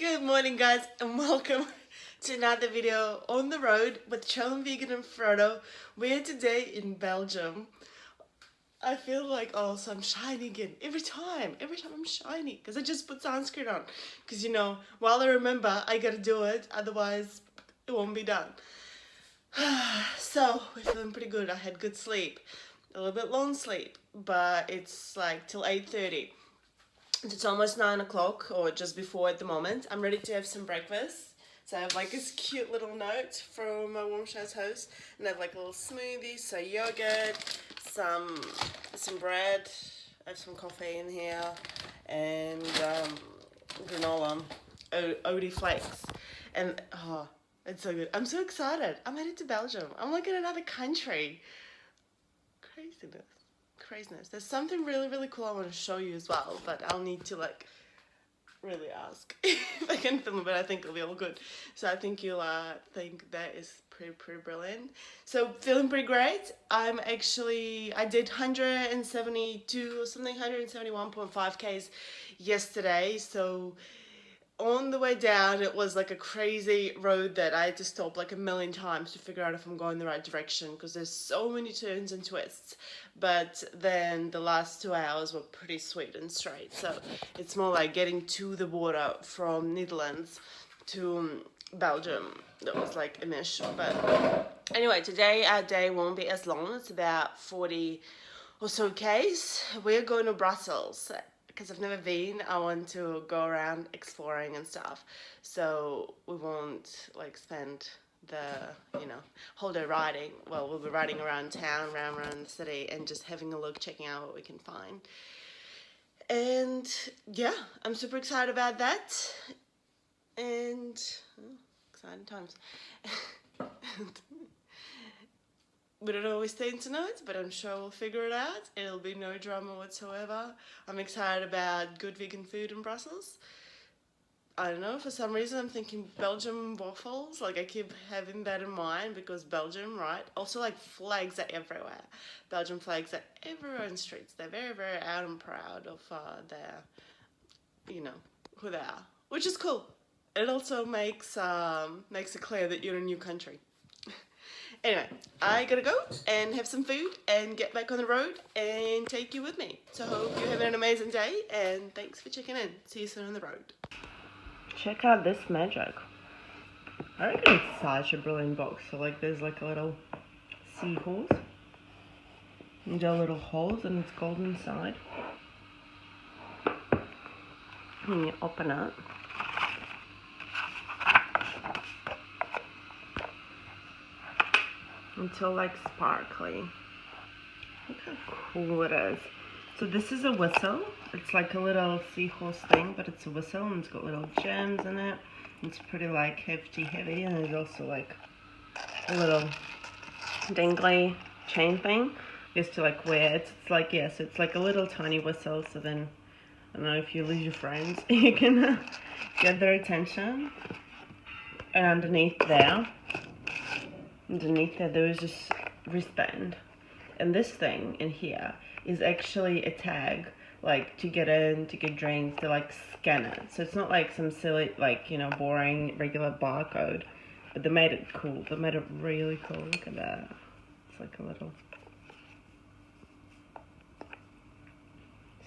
Good morning, guys, and welcome to another video on the road with Chalon Vegan and Frodo. We're today in Belgium. I feel like, oh, so I'm shiny again. Every time I'm shiny because I just put sunscreen on. Because, while I remember, I gotta do it, otherwise it won't be done. So, we're feeling pretty good. I had good sleep, a little bit long sleep, but it's like till 8:30. It's almost 9 o'clock, or just before at the moment. I'm ready to have some breakfast. So I have like this cute little note from my warm showers host, and I have like a little smoothie, so yogurt, some bread, I have some coffee in here, and granola, Oaty flakes, and oh, it's so good. I'm so excited. I'm headed to Belgium. I'm like in another country. Craziness. There's something really, really cool I want to show you as well, but I'll need to like really ask if I can film it, but I think it'll be all good. So I think you'll think that is pretty brilliant. So feeling pretty great. I did 172 or something, 171.5 Ks yesterday. So on the way down, it was like a crazy road that I had to stop like a million times to figure out if I'm going the right direction, because there's so many turns and twists. But then the last 2 hours were pretty sweet and straight. So it's more like getting to the border from Netherlands to Belgium that was like an issue. But anyway, today our day won't be as long. It's about 40 or so Ks. We're going to Brussels, because I've never been. I want to go around exploring and stuff, so we won't like spend the whole day riding. Well, we'll be riding around town, around the city, and just having a look, checking out what we can find. And yeah, I'm super excited about that, and exciting times. We don't always stay tonight, but I'm sure we'll figure it out. It'll be no drama whatsoever. I'm excited about good vegan food in Brussels. I don't know, for some reason I'm thinking Belgium waffles. Like, I keep having that in mind because Belgium, right? Also, like, flags are everywhere. Belgian flags are everywhere in the streets. They're very, very out and proud of their, who they are, which is cool. It also makes it clear that you're in a new country. Anyway, I gotta go and have some food and get back on the road and take you with me. So hope you're having an amazing day, and thanks for checking in. See you soon on the road. Check out this magic. I reckon it's such a brilliant box. So like there's like a little seahorse. And there are little holes and it's gold inside. And you open it. It's all like sparkly. Look how cool it is. So this is a whistle. It's like a little seahorse thing, but it's a whistle and it's got little gems in it. It's pretty like heavy, and there's also like a little dangly chain thing just to like wear. It's like, yeah, so it's like a little tiny whistle, so then I don't know, if you lose your friends you can get their attention. And underneath there there is this wristband, and this thing in here is actually a tag, like to get in, to get drinks, to like scan it. So it's not like some silly, like, boring regular barcode, but they made it cool. They made it really cool. Look at that. It's like a little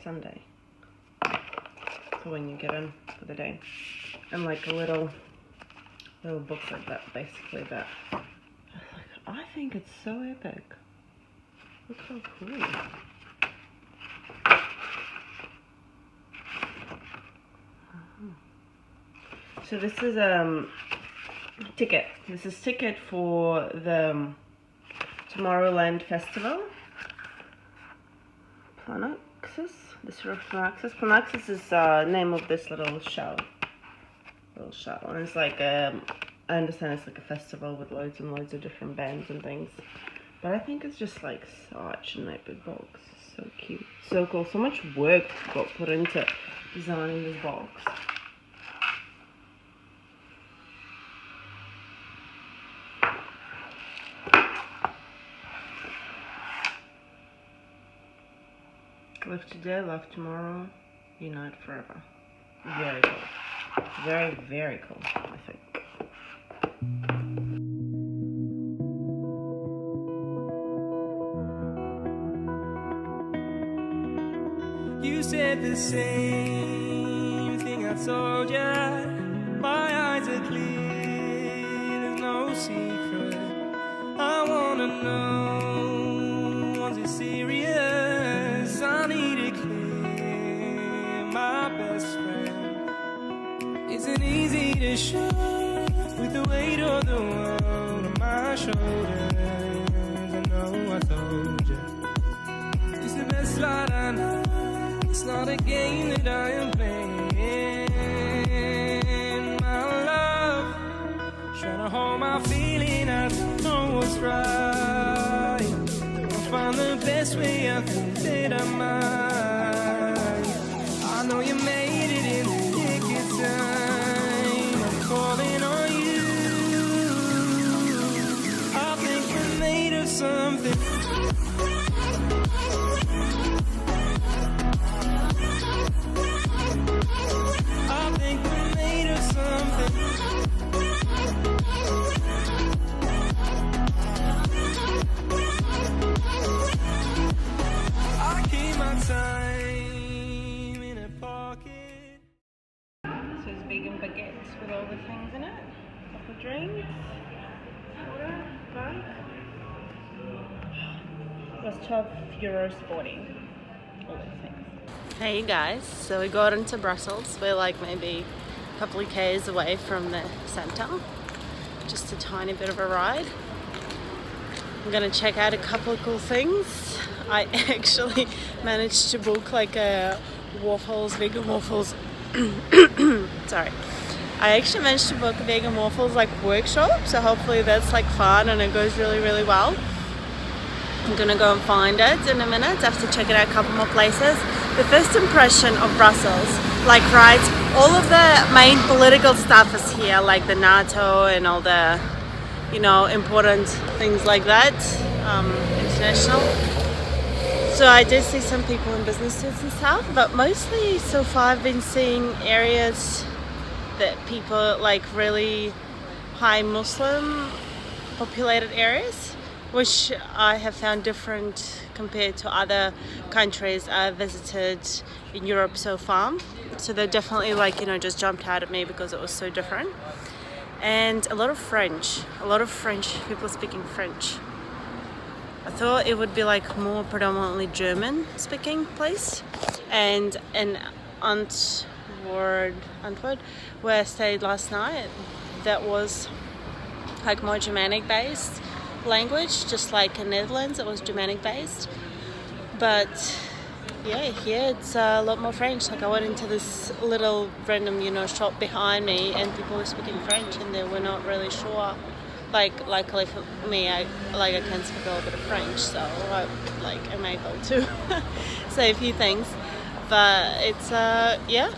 Sunday, so when you get in for the day, and like a little book like that, basically. That I think it's so epic. Look how cool. So this is ticket. This is ticket for the Tomorrowland festival. Planaxis. This is Planaxis. Planaxis is the name of this little show. And it's like I understand it's like a festival with loads and loads of different bands and things. But I think it's just like such an epic box. So cute. So cool. So much work got put into designing this box. Live today, love tomorrow, unite forever. Very cool. very, very cool, I think. You said the same thing I told ya. My eyes are clear, there's no secret. I wanna know, was it serious? I need it clear, my best friend. Isn't easy to show with the weight of the world on my shoulders. I know I told you, it's the best light I know. It's not a game that I am playing, my love. Trying to hold my feeling, I don't know what's right. I'll find the best way, I think that I might. I know you made it in the nick of time. I'm calling on you. I think we're made of something. Vegan baguettes with all the things in it. Couple drinks, water, Coke. It was €12.40. All those things. Hey guys, so we got into Brussels. We're like maybe a couple of k's away from the centre. Just a tiny bit of a ride. I'm gonna check out a couple of cool things. I actually managed to book like a vegan waffles. Sorry. I actually managed to book a vegan waffles like workshop, so hopefully that's like fun and it goes really, really well. I'm gonna go and find it in a minute. I have to check it out a couple more places. The first impression of Brussels, like right, all of the main political stuff is here, like the NATO and all the, you know, important things like that, international. So I did see some people in business suits and stuff, but mostly so far I've been seeing areas that people like really high Muslim populated areas, which I have found different compared to other countries I've visited in Europe so far. So they're definitely like, you know, just jumped out at me because it was so different. And a lot of French people speaking French. I thought it would be like more predominantly German speaking place. And in Antwerp, where I stayed last night, that was like more Germanic based language, just like in Netherlands it was Germanic based. But yeah, here it's a lot more French. Like I went into this little random, you know, shop behind me and people were speaking French and they were not really sure. Like luckily for me, I can speak a little bit of French, so I'm able to say a few things. But it's yeah,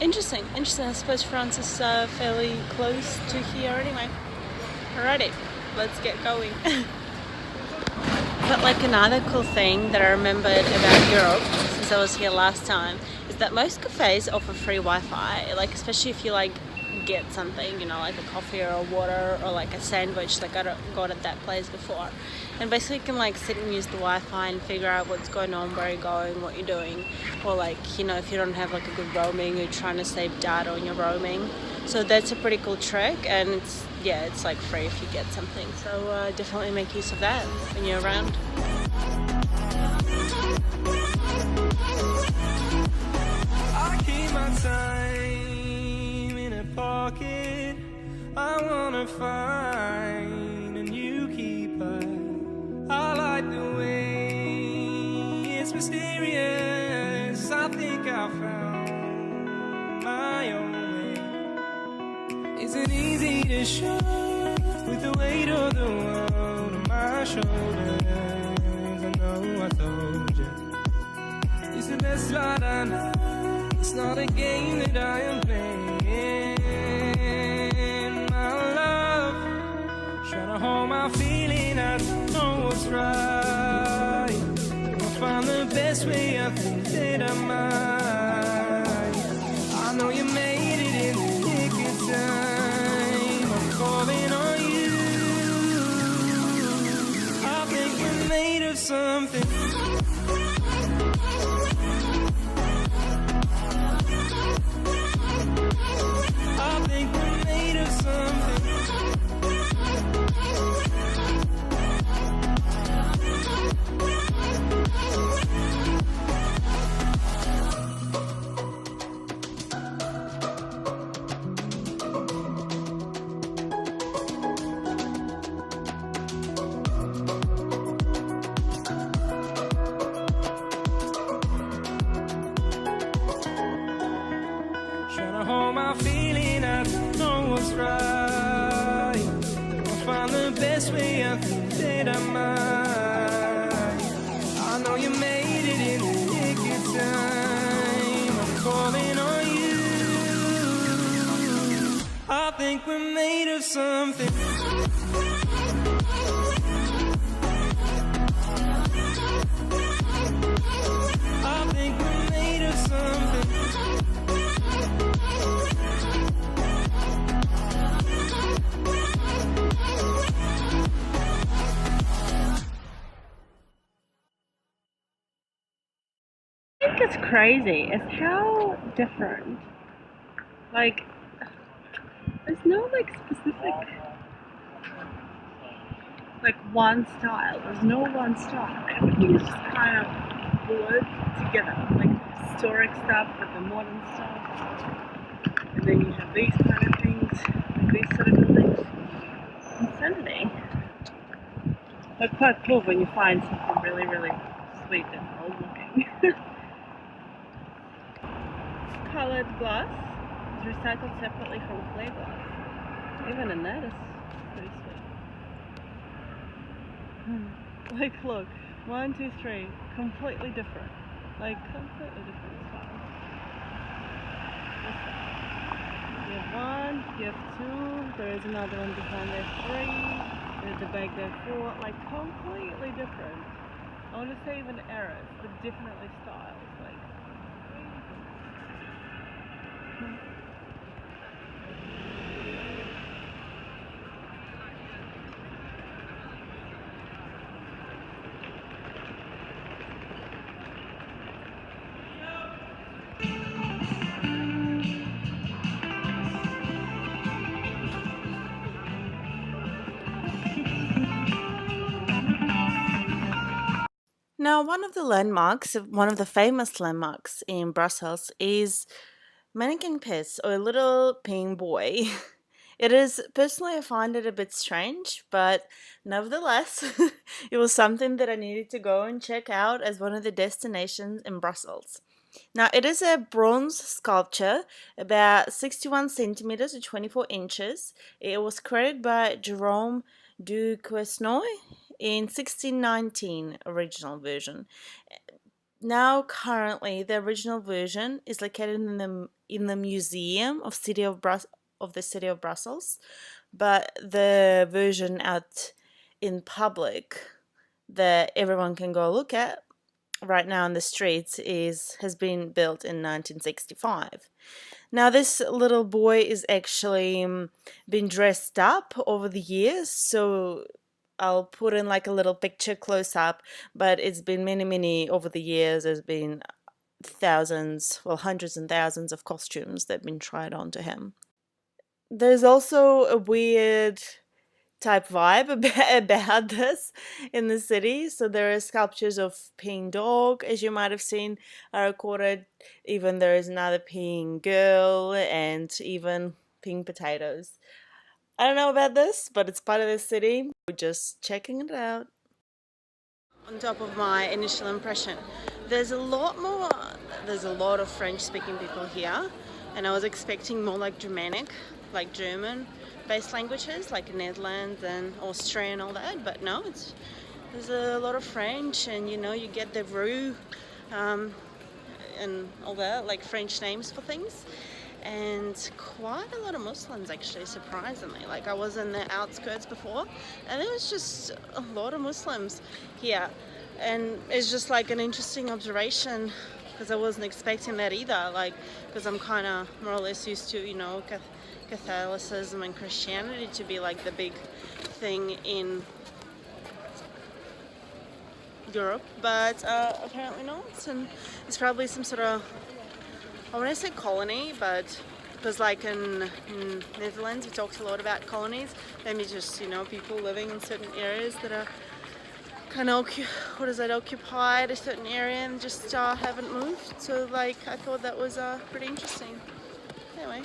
interesting. I suppose France is fairly close to here anyway. Alrighty, let's get going. But like another cool thing that I remembered about Europe since I was here last time is that most cafes offer free Wi-Fi. Like especially if you like get something, you know, like a coffee or a water or like a sandwich. Like I got at that place before, and basically you can like sit and use the Wi-Fi and figure out what's going on, where you're going, what you're doing, or like, you know, if you don't have like a good roaming, you're trying to save data on your roaming. So that's a pretty cool trick, and it's like free if you get something. So definitely make use of that when you're around. I keep my time in a pocket. I wanna find a new keeper. I like the way it's mysterious. I think I found my own way. Isn't easy to show with the weight of the world on my shoulders. I know I told you, it's the best light I know. It's not a game that I am playing, my love. Trying to hold my feeling, I don't know what's right. I'll find the best way, I think that I might. I know you made it in something. I think we're made of something. Trying to hold my feeling, I don't know what's right. I'll find the best way, I think that I might. I know you made it in the nick of time. I'm calling on you. I think we're made of something. I think we're made of something. I think it's crazy. It's how different. Like, there's no like specific, like one style. There's no one style. Everything is just kind of blurred together. Like historic stuff with the modern stuff, and then you have these kind of things, like these sort of buildings. Insanity. But quite cool when you find something really, really sweet and old looking. Coloured glass is recycled separately from clear glass. Even in that, it's pretty sweet. Like, look, 1, 2, 3, completely different. Like, completely different styles. You have 1, you have 2, there is another one behind there, 3, there's a bag there, 4, like, completely different. I want to say even eras, but definitely styles, like. Now, one of the landmarks, one of the famous landmarks in Brussels is Manneken Pis, or Little Pink Boy. It is, personally, I find it a bit strange, but nevertheless, it was something that I needed to go and check out as one of the destinations in Brussels. Now, it is a bronze sculpture, about 61 centimeters or 24 inches. It was created by Jerome du Quesnoy in 1619 original version. Now, currently, the original version is located in the museum of the city of Brussels, but the version out in public that everyone can go look at right now in the streets has been built in 1965. Now, this little boy is actually been dressed up over the years, so I'll put in like a little picture close up, but it's been many over the years. There's been thousands, well, hundreds and thousands of costumes that have been tried onto him. There's also a weird type vibe about this in the city. So there are sculptures of peeing dog, as you might have seen, are recorded. Even there is another peeing girl and even peeing potatoes. I don't know about this, but it's part of the city. We're just checking it out. On top of my initial impression, there's a lot of French-speaking people here, and I was expecting more like Germanic, like German-based languages, like Netherlands and Austria and all that, but no, there's a lot of French, and you get the rue and all that, like French names for things. And quite a lot of Muslims, actually, surprisingly. Like, I was in the outskirts before, and there was just a lot of Muslims here. And it's just like an interesting observation, because I wasn't expecting that either. Like, because I'm kind of more or less used to, Catholicism and Christianity to be like the big thing in Europe, but apparently not. And it's probably some sort of, I want to say colony, but because like in Netherlands we talked a lot about colonies, maybe just, you know, people living in certain areas that are kind of, occupied a certain area and just haven't moved. So like I thought that was pretty interesting. Anyway,